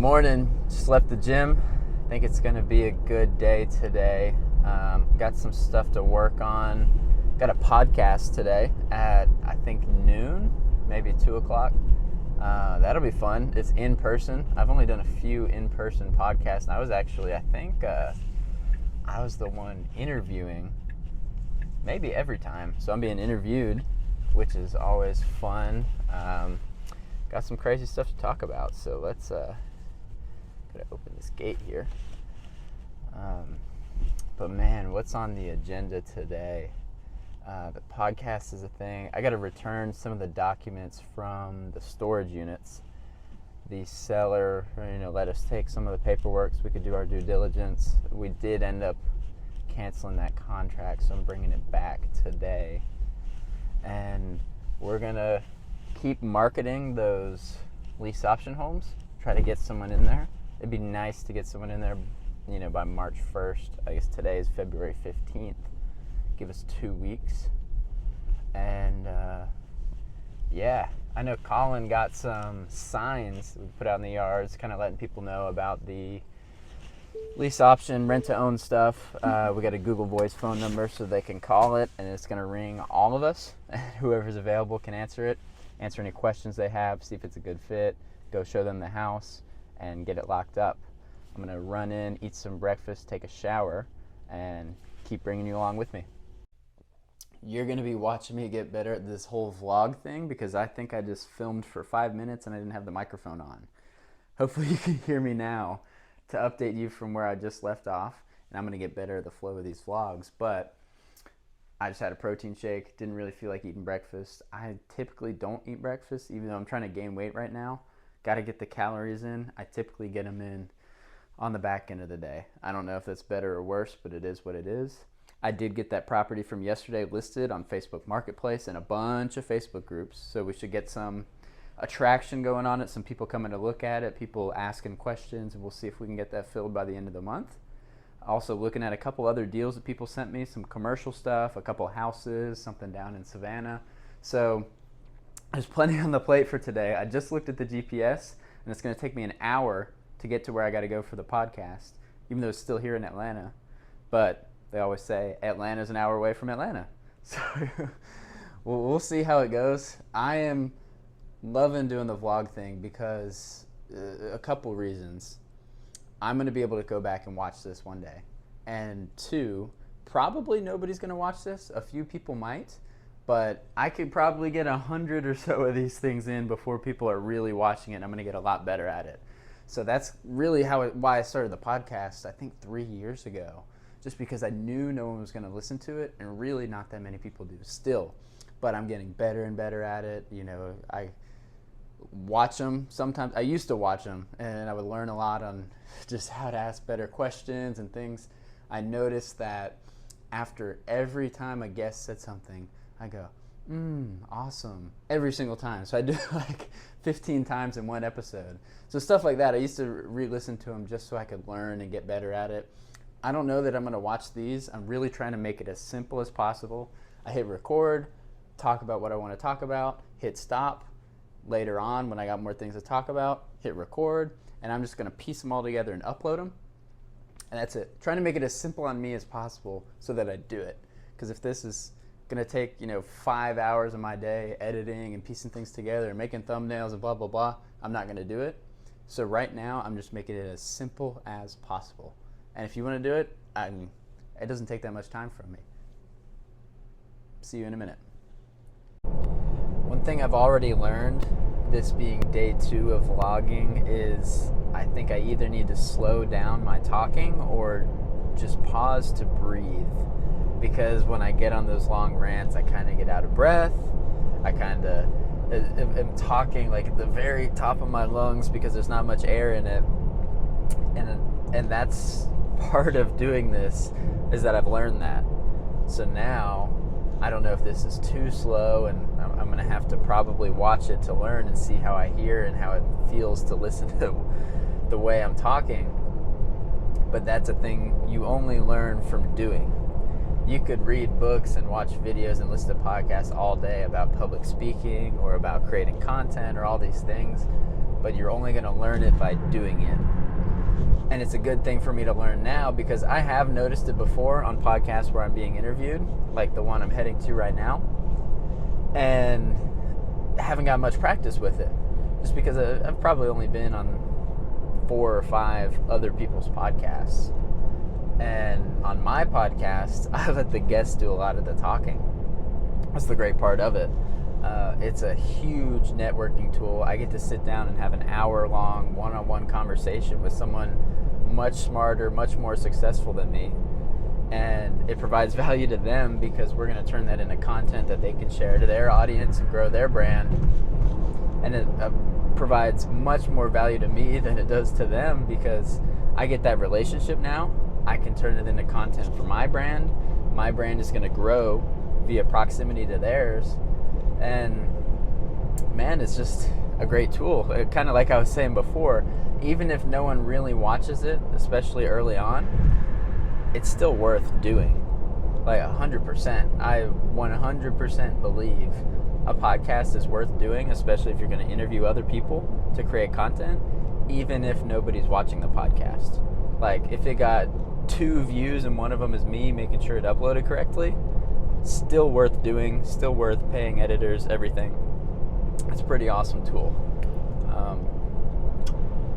Morning, just left the gym. I think it's going to be a good day today. Got some stuff to work on. Got a podcast today at, I think, noon, maybe 2 o'clock. That'll be fun. It's in person. I've only done a few in-person podcasts. And I was actually, I was the one interviewing maybe every time. So I'm being interviewed, which is always fun. Got some crazy stuff to talk about. So let's gotta open this gate here. But man, what's on the agenda today? The podcast is a thing. I got to return some of the documents from the storage units. The seller, let us take some of the paperwork so we could do our due diligence. We did end up canceling that contract, so I'm bringing it back today. And we're gonna keep marketing those lease option homes. Try to get someone in there. It'd be nice to get someone in there, by March 1st. I guess today is February 15th. Give us 2 weeks. And I know Colin got some signs we put out in the yards, kind of letting people know about the lease option, rent to own stuff. We got a Google Voice phone number so they can call it, and it's going to ring all of us. Whoever's available can answer it, answer any questions they have, see if it's a good fit, go show them the house, and get it locked up. I'm going to run in, eat some breakfast, take a shower, and keep bringing you along with me. You're going to be watching me get better at this whole vlog thing because I think I just filmed for 5 minutes and I didn't have the microphone on. Hopefully you can hear me now to update you from where I just left off, and I'm going to get better at the flow of these vlogs. But I just had a protein shake, didn't really feel like eating breakfast. I typically don't eat breakfast, even though I'm trying to gain weight right now. Got to get the calories in. I typically get them in on the back end of the day. I don't know if that's better or worse, but it is what it is. I did get that property from yesterday listed on Facebook Marketplace and a bunch of Facebook groups, so we should get some attraction going on it, some people coming to look at it, people asking questions, and we'll see if we can get that filled by the end of the month. Also looking at a couple other deals that people sent me, some commercial stuff, a couple houses, something down in Savannah. So there's plenty on the plate for today. I just looked at the GPS, and it's going to take me an hour to get to where I got to go for the podcast, even though it's still here in Atlanta. But they always say Atlanta's an hour away from Atlanta. So we'll see how it goes. I am loving doing the vlog thing because a couple reasons. I'm going to be able to go back and watch this one day. And two, probably nobody's going to watch this. A few people might. But I could probably get 100 or so of these things in before people are really watching it, and I'm going to get a lot better at it. So that's really why I started the podcast, I think 3 years ago, just because I knew no one was going to listen to it, and really not that many people do still. But I'm getting better and better at it. I watch them sometimes. I used to watch them, and I would learn a lot on just how to ask better questions and things. I noticed that after every time a guest said something, I go, awesome, every single time. So I do like 15 times in one episode. So stuff like that, I used to re-listen to them just so I could learn and get better at it. I don't know that I'm going to watch these. I'm really trying to make it as simple as possible. I hit record, talk about what I want to talk about, hit stop. Later on, when I got more things to talk about, hit record, and I'm just going to piece them all together and upload them. And that's it. Trying to make it as simple on me as possible so that I do it. Because if this is going to take 5 hours of my day editing and piecing things together and making thumbnails and blah blah blah, I'm not going to do it. So right now I'm just making it as simple as possible, and if you want to do it, it doesn't take that much time from me. See you in a minute. One thing I've already learned, this being day 2 of vlogging, is I think I either need to slow down my talking or just pause to breathe. Because when I get on those long rants, I kind of get out of breath. I kind of am talking like at the very top of my lungs because there's not much air in it. And that's part of doing this, is that I've learned that. So now, I don't know if this is too slow, and I'm going to have to probably watch it to learn and see how I hear and how it feels to listen to the way I'm talking. But that's a thing you only learn from doing. You could read books and watch videos and listen to podcasts all day about public speaking or about creating content or all these things, but you're only going to learn it by doing it. And it's a good thing for me to learn now, because I have noticed it before on podcasts where I'm being interviewed, like the one I'm heading to right now, and haven't got much practice with it, just because I've probably only been on 4 or 5 other people's podcasts. And on my podcast, I let the guests do a lot of the talking. That's the great part of it. It's a huge networking tool. I get to sit down and have an hour-long one-on-one conversation with someone much smarter, much more successful than me. And it provides value to them, because we're going to turn that into content that they can share to their audience and grow their brand. And it provides much more value to me than it does to them, because I get that relationship now. I can turn it into content for my brand. My brand is going to grow via proximity to theirs. And man, it's just a great tool. Kind of like I was saying before, even if no one really watches it, especially early on, it's still worth doing. Like 100%. I 100% believe a podcast is worth doing, especially if you're going to interview other people to create content, even if nobody's watching the podcast. Like if it got 2 views and one of them is me making sure it uploaded correctly, still worth doing, still worth paying editors, everything. It's a pretty awesome tool.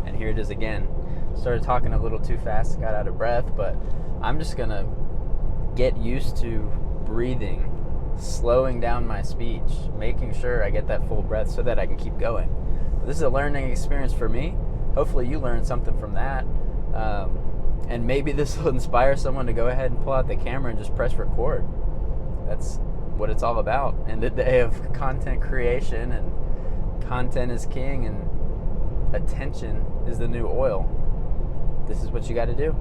And here it is again. Started talking a little too fast, got out of breath, but I'm just gonna get used to breathing, slowing down my speech, making sure I get that full breath so that I can keep going. But this is a learning experience for me. Hopefully you learned something from that. And maybe this will inspire someone to go ahead and pull out the camera and just press record. That's what it's all about in the day of content creation, and content is king, and attention is the new oil. This is what you got to do.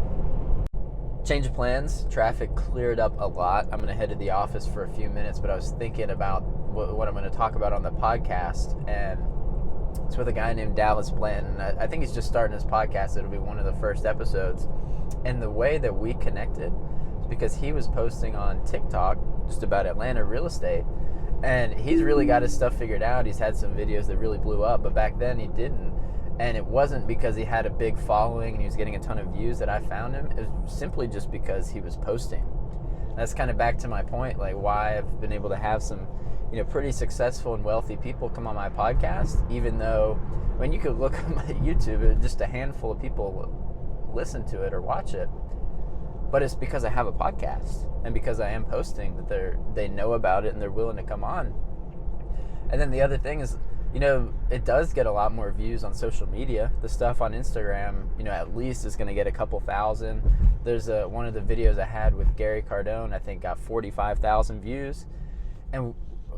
Change of plans. Traffic cleared up a lot. I'm going to head to the office for a few minutes, but I was thinking about what I'm going to talk about on the podcast, and it's with a guy named Dallas Blanton. I think he's just starting his podcast. It'll be one of the first episodes. And the way that we connected is because he was posting on TikTok just about Atlanta real estate. And he's really got his stuff figured out. He's had some videos that really blew up, but back then he didn't. And it wasn't because he had a big following and he was getting a ton of views that I found him. It was simply just because he was posting. And that's kind of back to my point, like why I've been able to have some, pretty successful and wealthy people come on my podcast, even though when you could look at my YouTube, just a handful of people listen to it or watch it. But it's because I have a podcast and because I am posting that they know about it and they're willing to come on. And then the other thing is, it does get a lot more views on social media. The stuff on Instagram, at least is going to get a couple thousand. There's one of the videos I had with Gary Cardone, I think got 45,000 views. And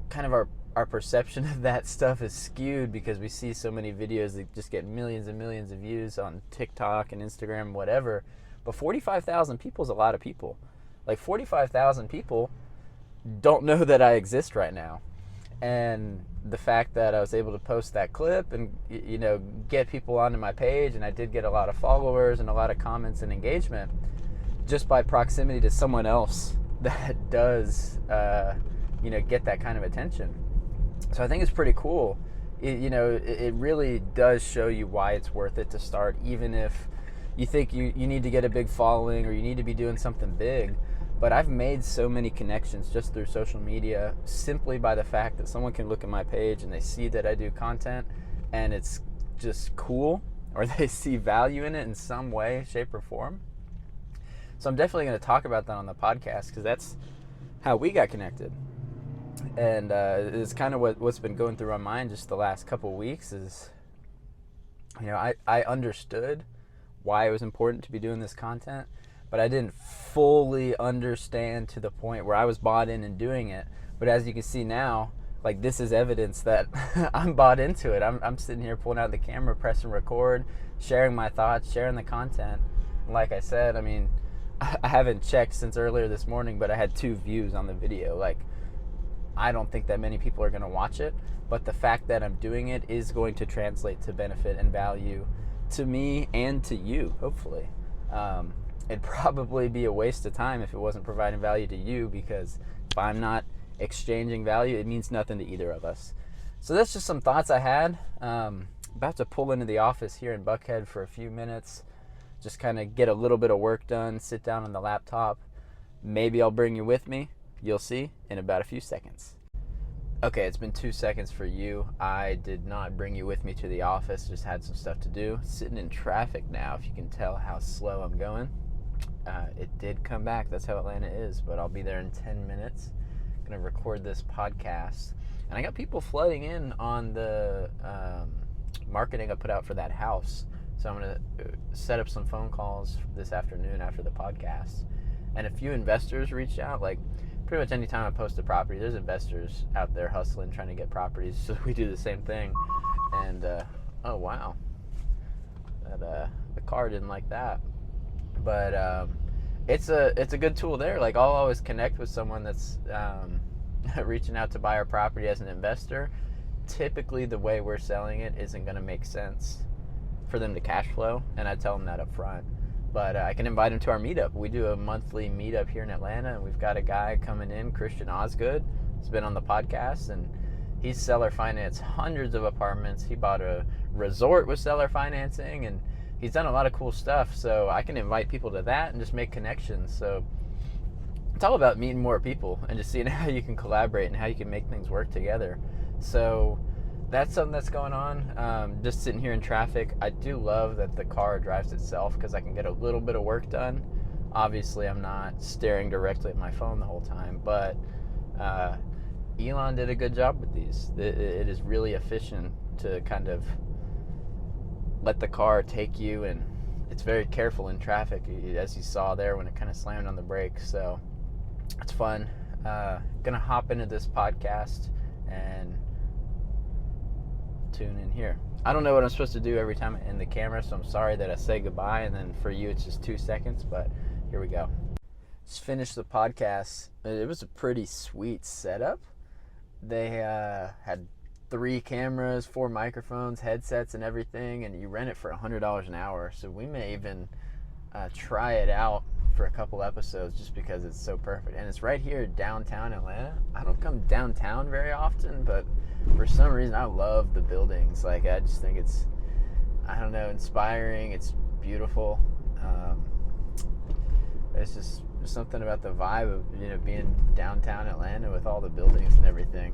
kind of our perception of that stuff is skewed because we see so many videos that just get millions and millions of views on TikTok and Instagram, whatever. But 45,000 people is a lot of people. Like 45,000 people don't know that I exist right now. And the fact that I was able to post that clip and, get people onto my page, and I did get a lot of followers and a lot of comments and engagement just by proximity to someone else that does, get that kind of attention. So I think it's pretty cool. It really does show you why it's worth it to start, even if you think you need to get a big following or you need to be doing something big. But I've made so many connections just through social media simply by the fact that someone can look at my page and they see that I do content and it's just cool, or they see value in it in some way, shape, or form. So I'm definitely going to talk about that on the podcast because that's how we got connected. And it's kind of what's been going through my mind just the last couple weeks is, I understood why it was important to be doing this content, but I didn't fully understand to the point where I was bought in and doing it. But as you can see now, like, this is evidence that I'm bought into it. I'm sitting here pulling out the camera, pressing record, sharing my thoughts, sharing the content. And like I said, I haven't checked since earlier this morning, but I had 2 views on the video. Like, I don't think that many people are going to watch it, but the fact that I'm doing it is going to translate to benefit and value to me and to you, hopefully. It'd probably be a waste of time if it wasn't providing value to you, because if I'm not exchanging value, it means nothing to either of us. So that's just some thoughts I had. about to pull into the office here in Buckhead for a few minutes, just kind of get a little bit of work done, sit down on the laptop. Maybe I'll bring you with me. You'll see in about a few seconds. Okay, it's been 2 seconds for you. I did not bring you with me to the office, just had some stuff to do. Sitting in traffic now, if you can tell how slow I'm going. It did come back, that's how Atlanta is, but I'll be there in 10 minutes. I'm gonna record this podcast. And I got people flooding in on the marketing I put out for that house. So I'm gonna set up some phone calls this afternoon after the podcast. And a few investors reached out, like, pretty much anytime I post a property, there's investors out there hustling, trying to get properties. So we do the same thing. And oh wow, the car didn't like that. But it's a good tool there. Like, I'll always connect with someone that's reaching out to buy our property as an investor. Typically, the way we're selling it isn't going to make sense for them to cash flow, and I tell them that up front. But I can invite them to our meetup. We do a monthly meetup here in Atlanta, and we've got a guy coming in, Christian Osgood. He's been on the podcast, and he's seller financed hundreds of apartments. He bought a resort with seller financing, and he's done a lot of cool stuff. So I can invite people to that and just make connections. So it's all about meeting more people and just seeing how you can collaborate and how you can make things work together. So that's something that's going on. Just sitting here in traffic. I do love that the car drives itself because I can get a little bit of work done. Obviously, I'm not staring directly at my phone the whole time, but Elon did a good job with these. It is really efficient to kind of let the car take you, and it's very careful in traffic, as you saw there when it kind of slammed on the brakes. So it's fun. Gonna hop into this podcast and tune in here. I don't know what I'm supposed to do every time I end the camera, so I'm sorry that I say goodbye, and then for you it's just 2 seconds, but here we go. Just finished the podcast. It was a pretty sweet setup. They had 3 cameras, 4 microphones, headsets, and everything, and you rent it for $100 an hour. So we may even try it out for a couple episodes just because it's so perfect. And it's right here downtown Atlanta. I don't come downtown very often, but for some reason I love the buildings. Like, I just think it's, I don't know, inspiring. It's beautiful. It's just something about the vibe of, you know, being downtown Atlanta with all the buildings and everything.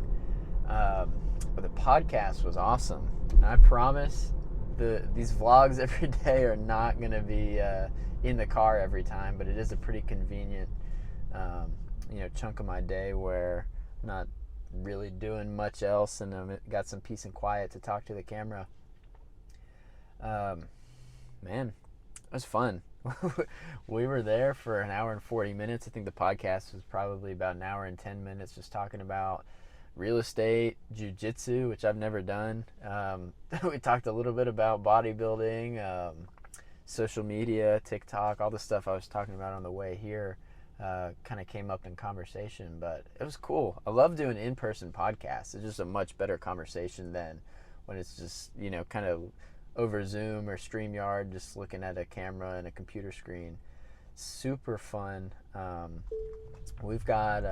But the podcast was awesome. And I promise these vlogs every day are not going to be in the car every time, but it is a pretty convenient chunk of my day where I'm not really doing much else, and I've got some peace and quiet to talk to the camera. Man, it was fun. We were there for an hour and 40 minutes. I think the podcast was probably about an hour and 10 minutes just talking about real estate, jiu-jitsu, which I've never done. We talked a little bit about bodybuilding, social media, TikTok, all the stuff I was talking about on the way here kind of came up in conversation, but it was cool. I love doing in-person podcasts. It's just a much better conversation than when it's just, kind of over Zoom or StreamYard, just looking at a camera and a computer screen. Super fun. We've got,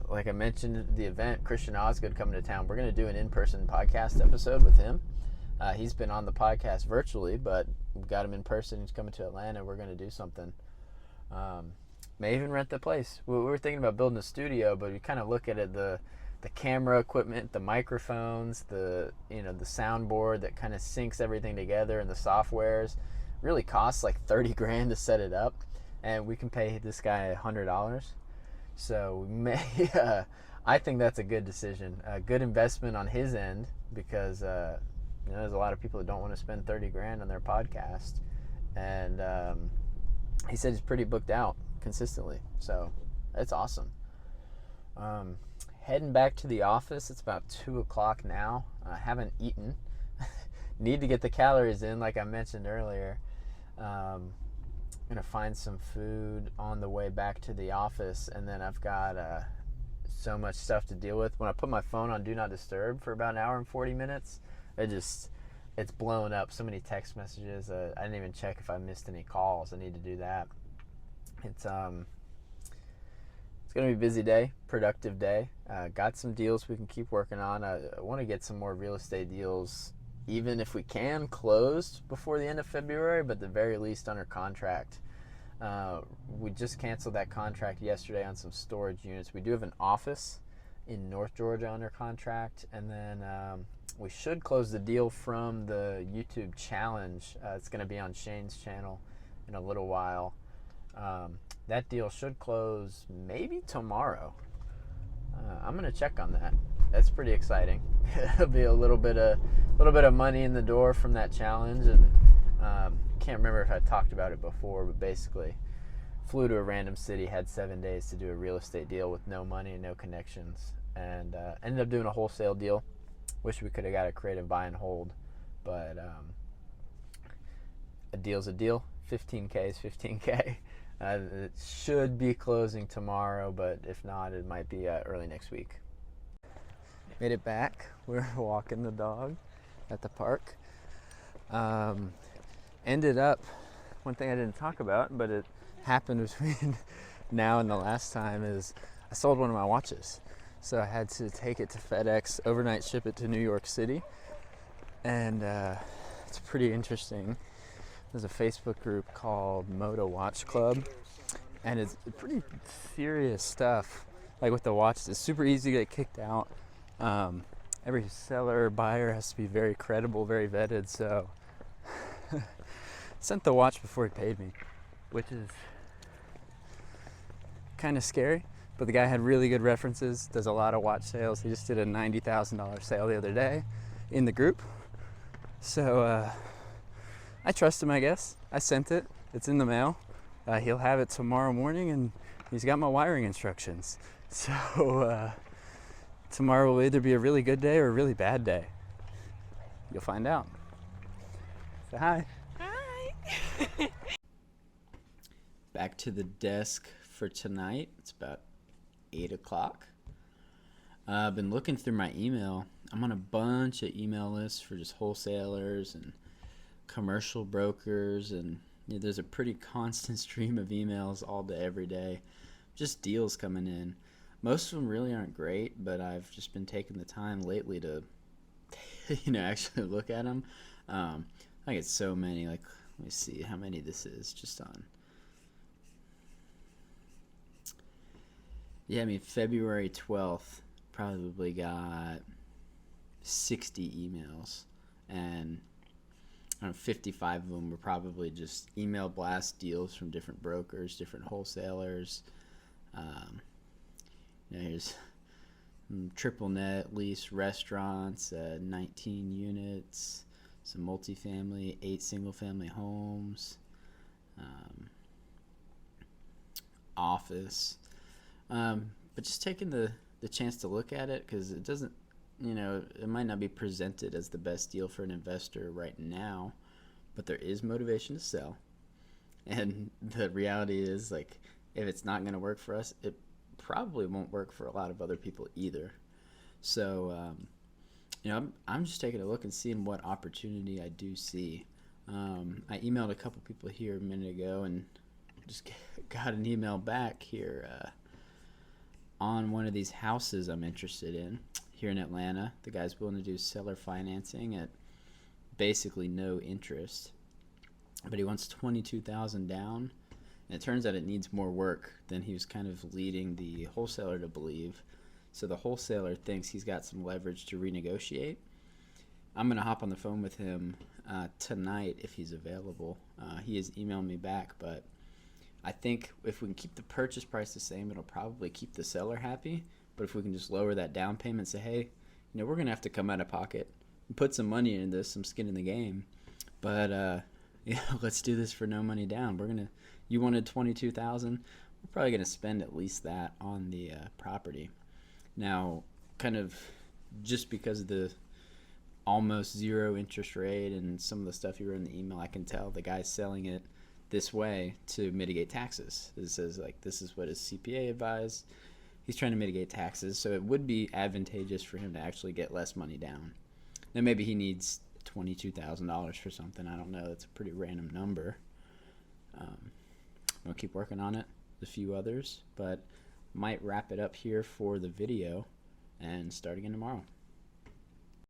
like I mentioned, the event, Christian Osgood coming to town. We're going to do an in-person podcast episode with him. He's been on the podcast virtually, but we've got him in person. He's coming to Atlanta. We're going to do something. May even rent the place. We were thinking about building a studio, but we kind of look at it, the camera equipment, the microphones, the soundboard that kind of syncs everything together, and the softwares really costs like $30,000 to set it up, and we can pay this guy $100. So we may, I think that's a good decision, a good investment on his end, because there's a lot of people that don't want to spend $30,000 on their podcast, and he said he's pretty booked out consistently, so it's awesome. Heading back to the office. It's about 2 o'clock now. I haven't eaten. Need to get the calories in, like I mentioned earlier. I'm gonna find some food on the way back to the office, and then I've got so much stuff to deal with. When I put my phone on Do Not Disturb for about an hour and 40 minutes, it's blown up. So many text messages. I didn't even check if I missed any calls. I need to do that. It's going to be a busy day, productive day. Got some deals we can keep working on. I want to get some more real estate deals even if we can, closed before the end of February, but at the very least under contract. We just canceled that contract yesterday on some storage units. We do have an office in North Georgia under contract, and then we should close the deal from the YouTube challenge. It's going to be on Shane's channel in a little while. That deal should close maybe tomorrow. I'm going to check on that. That's pretty exciting. It'll be a little bit of money in the door from that challenge, and can't remember if I talked about it before, but basically flew to a random city, had 7 days to do a real estate deal with no money and no connections, and ended up doing a wholesale deal. Wish we could have got a creative buy and hold, but a deal's a deal. 15K is 15K. It should be closing tomorrow, but if not, it might be early next week. Made it back. We're walking the dog at the park. Ended up, one thing I didn't talk about, but it happened between now and the last time, is I sold one of my watches. So I had to take it to FedEx, overnight ship it to New York City. And it's pretty interesting. There's a Facebook group called Moto Watch Club, and it's pretty serious stuff. Like with the watches, it's super easy to get kicked out. Every seller or buyer has to be very credible, very vetted. So sent the watch before he paid me, which is kind of scary. But the guy had really good references, does a lot of watch sales. He just did a $90,000 sale the other day in the group. So I trust him, I guess. I sent it. It's in the mail. He'll have it tomorrow morning, and he's got my wiring instructions. So tomorrow will either be a really good day or a really bad day. You'll find out. Say hi. Hi. Back to the desk for tonight. It's about 8 o'clock. I've been looking through my email. I'm on a bunch of email lists for just wholesalers and commercial brokers, and there's a pretty constant stream of emails all day, every day. Just deals coming in. Most of them really aren't great, but I've just been taking the time lately to, actually look at them. I get so many. Like, let me see how many this is just on. Yeah, February 12th, probably got 60 emails, and 55 of them were probably just email blast deals from different brokers, different wholesalers. Here's triple net lease restaurants, 19 units, some multifamily, 8 single family homes, office. But just taking the chance to look at it, because it doesn't, it might not be presented as the best deal for an investor right now, but there is motivation to sell. And the reality is, like, if it's not going to work for us, it probably won't work for a lot of other people either. So, I'm just taking a look and seeing what opportunity I do see. I emailed a couple people here a minute ago and just got an email back here on one of these houses I'm interested in here in Atlanta. The guy's willing to do seller financing at basically no interest, but he wants $22,000 down, and it turns out it needs more work than he was kind of leading the wholesaler to believe. So the wholesaler thinks he's got some leverage to renegotiate. I'm going to hop on the phone with him tonight if he's available. He has emailed me back, but I think if we can keep the purchase price the same, it'll probably keep the seller happy. But if we can just lower that down payment and say, hey, we're going to have to come out of pocket and put some money into this, some skin in the game. But, let's do this for no money down. You wanted $22,000. We're probably going to spend at least that on the property. Now, kind of just because of the almost zero interest rate and some of the stuff you wrote in the email, I can tell the guy's selling it this way to mitigate taxes. It says, like, this is what his CPA advised. He's trying to mitigate taxes, so it would be advantageous for him to actually get less money down. Now, maybe he needs $22,000 for something. I don't know. It's a pretty random number. We'll keep working on it. A few others, but might wrap it up here for the video and start again tomorrow.